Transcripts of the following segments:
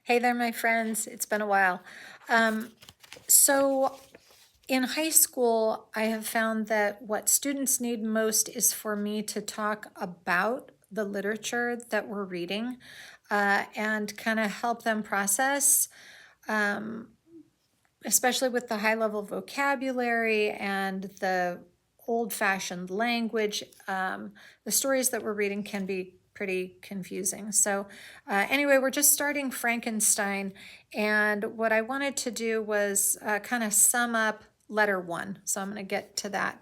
Hey there, my friends. It's been a while. So, in high school, I have found that what students need most is for me to talk about the literature that we're reading and kind of help them process, especially with the high level vocabulary and the old fashioned language. The stories that we're reading can be pretty confusing. So, anyway, we're just starting Frankenstein. And what I wanted to do was kind of sum up letter one. So, I'm going to get to that.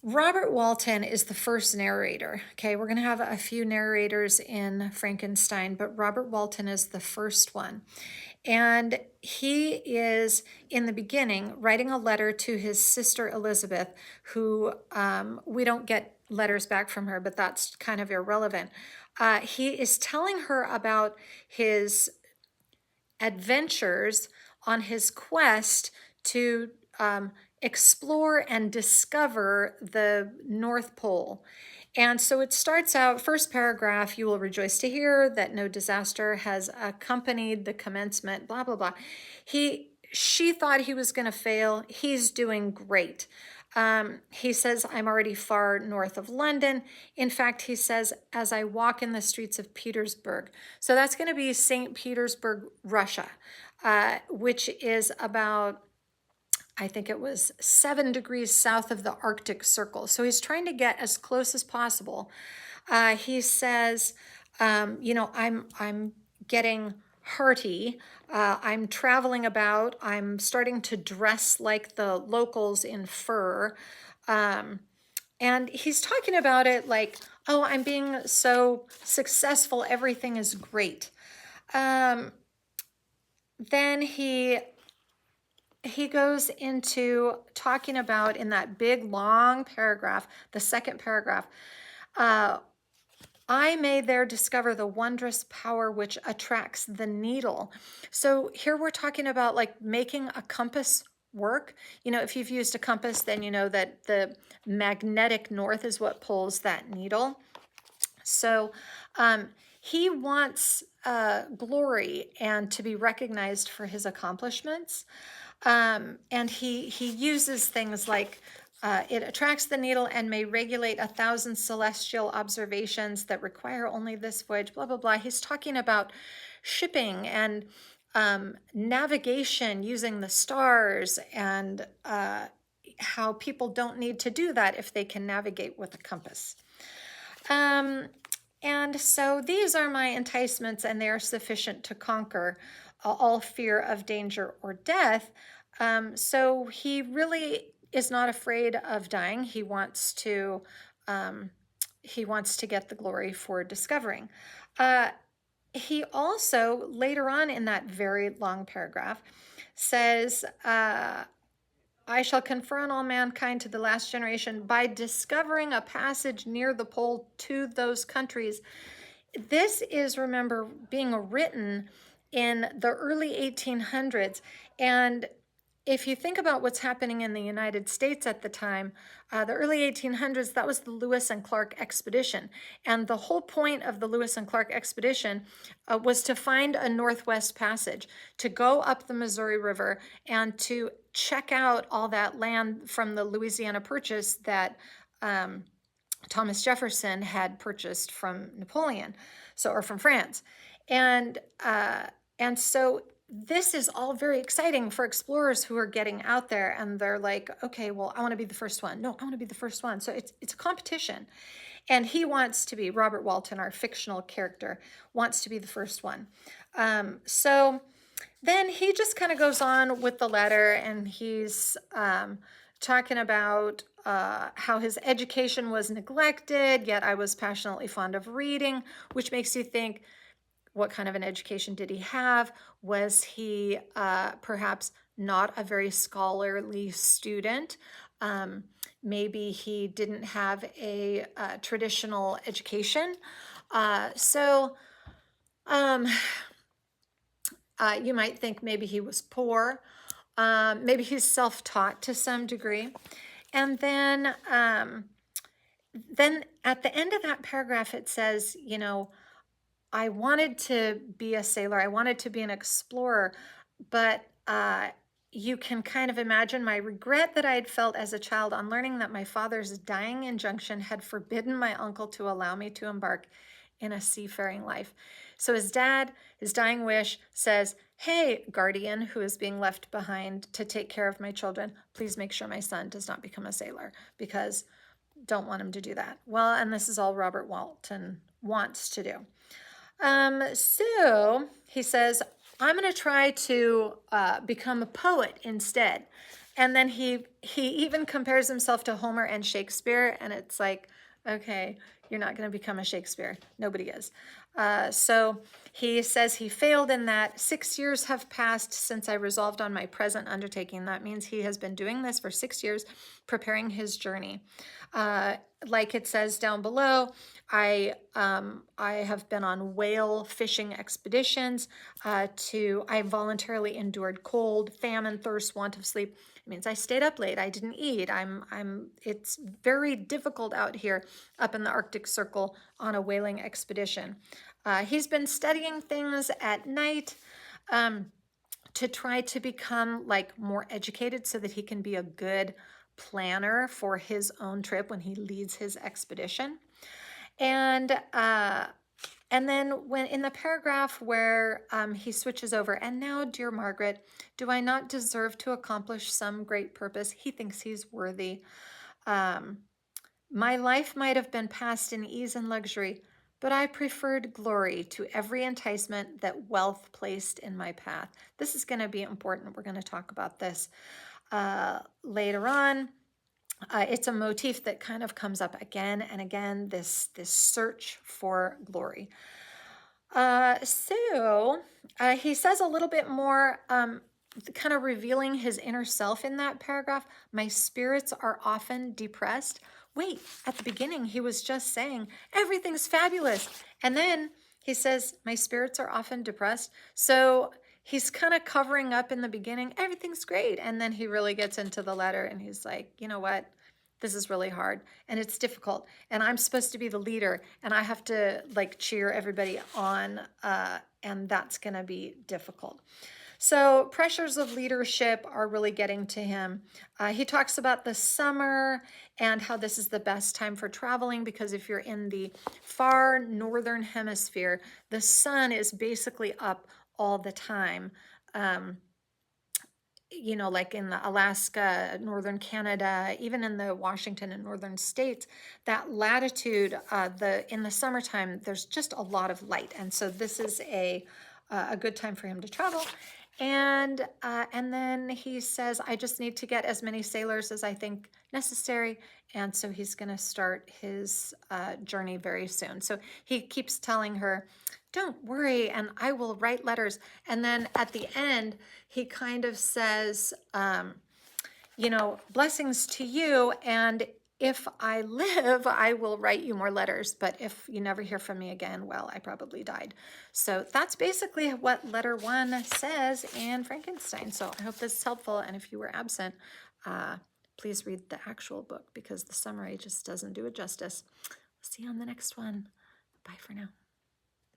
Robert Walton is the first narrator. Okay, we're going to have a few narrators in Frankenstein, but Robert Walton is the first one. And he is, in the beginning, writing a letter to his sister Elizabeth, who we don't get letters back from her, but that's kind of irrelevant. He is telling her about his adventures on his quest to explore and discover the North Pole. And so it starts out, first paragraph, you will rejoice to hear that no disaster has accompanied the commencement, blah, blah, blah. She thought he was going to fail. He's doing great. He says, I'm already far north of London. In fact, he says, as I walk in the streets of Petersburg. So that's going to be St. Petersburg, Russia, which is about, I think it was 7 degrees south of the Arctic Circle. So he's trying to get as close as possible. He says, I'm getting hearty. I'm traveling about. I'm starting to dress like the locals in fur. And he's talking about it like, oh, I'm being so successful. Everything is great. Then he goes into talking about, in that big long paragraph, the second paragraph, I may there discover the wondrous power which attracts the needle. So here we're talking about like making a compass work. You know, if you've used a compass, then you know that the magnetic north is what pulls that needle. So he wants glory and to be recognized for his accomplishments. And he uses things like it attracts the needle and may regulate 1,000 celestial observations that require only this voyage, blah, blah, blah. He's talking about shipping and navigation using the stars and how people don't need to do that if they can navigate with a compass. And so these are my enticements, and they are sufficient to conquer all fear of danger or death. So he really is not afraid of dying. He wants to get the glory for discovering. He also, later on in that very long paragraph, says, I shall confer on all mankind to the last generation by discovering a passage near the pole to those countries. This is, remember, being written in the early 1800s. And if you think about what's happening in the United States at the time, the early 1800s, that was the Lewis and Clark expedition. And the whole point of the Lewis and Clark expedition was to find a Northwest Passage, to go up the Missouri River and to check out all that land from the Louisiana Purchase that Thomas Jefferson had purchased from Napoleon, or from France. And so this is all very exciting for explorers who are getting out there, and they're like, okay, well, I want to be the first one. No, I want to be the first one. So it's a competition. And he wants to be, Robert Walton, our fictional character, wants to be the first one. So then he just kind of goes on with the letter, and he's talking about how his education was neglected, yet I was passionately fond of reading, which makes you think, what kind of an education did he have? Was he perhaps not a very scholarly student? Maybe he didn't have a traditional education. You might think maybe he was poor. Maybe he's self-taught to some degree. And then at the end of that paragraph, it says, I wanted to be a sailor. I wanted to be an explorer, but you can kind of imagine my regret that I had felt as a child on learning that my father's dying injunction had forbidden my uncle to allow me to embark in a seafaring life. So his dad, his dying wish says, hey, guardian who is being left behind to take care of my children, please make sure my son does not become a sailor, because don't want him to do that. Well, and this is all Robert Walton wants to do. So he says, I'm going to try to become a poet instead. And then he even compares himself to Homer and Shakespeare. And it's like, okay, you're not going to become a Shakespeare. Nobody is. So he says he failed in that. 6 years have passed since I resolved on my present undertaking. That means he has been doing this for 6 years, preparing his journey. Like it says down below, I have been on whale fishing expeditions. I voluntarily endured cold, famine, thirst, want of sleep. It means I stayed up late. I didn't eat. It's very difficult out here up in the Arctic Circle on a whaling expedition. He's been studying things at night to try to become like more educated so that he can be a good planner for his own trip when he leads his expedition. And then when in the paragraph where he switches over, and now, dear Margaret, do I not deserve to accomplish some great purpose? He thinks he's worthy. My life might have been passed in ease and luxury, but I preferred glory to every enticement that wealth placed in my path. This is going to be important. We're going to talk about this later on. It's a motif that kind of comes up again and again, this search for glory. So he says a little bit more, kind of revealing his inner self in that paragraph. My spirits are often depressed. Wait, at the beginning, he was just saying, everything's fabulous. And then he says, my spirits are often depressed. So he's kind of covering up in the beginning, everything's great. And then he really gets into the letter and he's like, you know what? This is really hard and it's difficult. And I'm supposed to be the leader and I have to like cheer everybody on. And that's going to be difficult. So pressures of leadership are really getting to him. He talks about the summer and how this is the best time for traveling because if you're in the far northern hemisphere, the sun is basically up all the time. You know, like in the Alaska, northern Canada, even in the Washington and northern states, that latitude, in the summertime, there's just a lot of light. And so this is a good time for him to travel. And then he says, I just need to get as many sailors as I think necessary. And so he's going to start his journey very soon. So he keeps telling her, don't worry, and I will write letters. And then at the end, he kind of says, you know, blessings to you. And if I live, I will write you more letters. But if you never hear from me again, well, I probably died. So that's basically what letter 1 says in Frankenstein. So I hope this is helpful. And if you were absent, please read the actual book because the summary just doesn't do it justice. See you on the next one. Bye for now.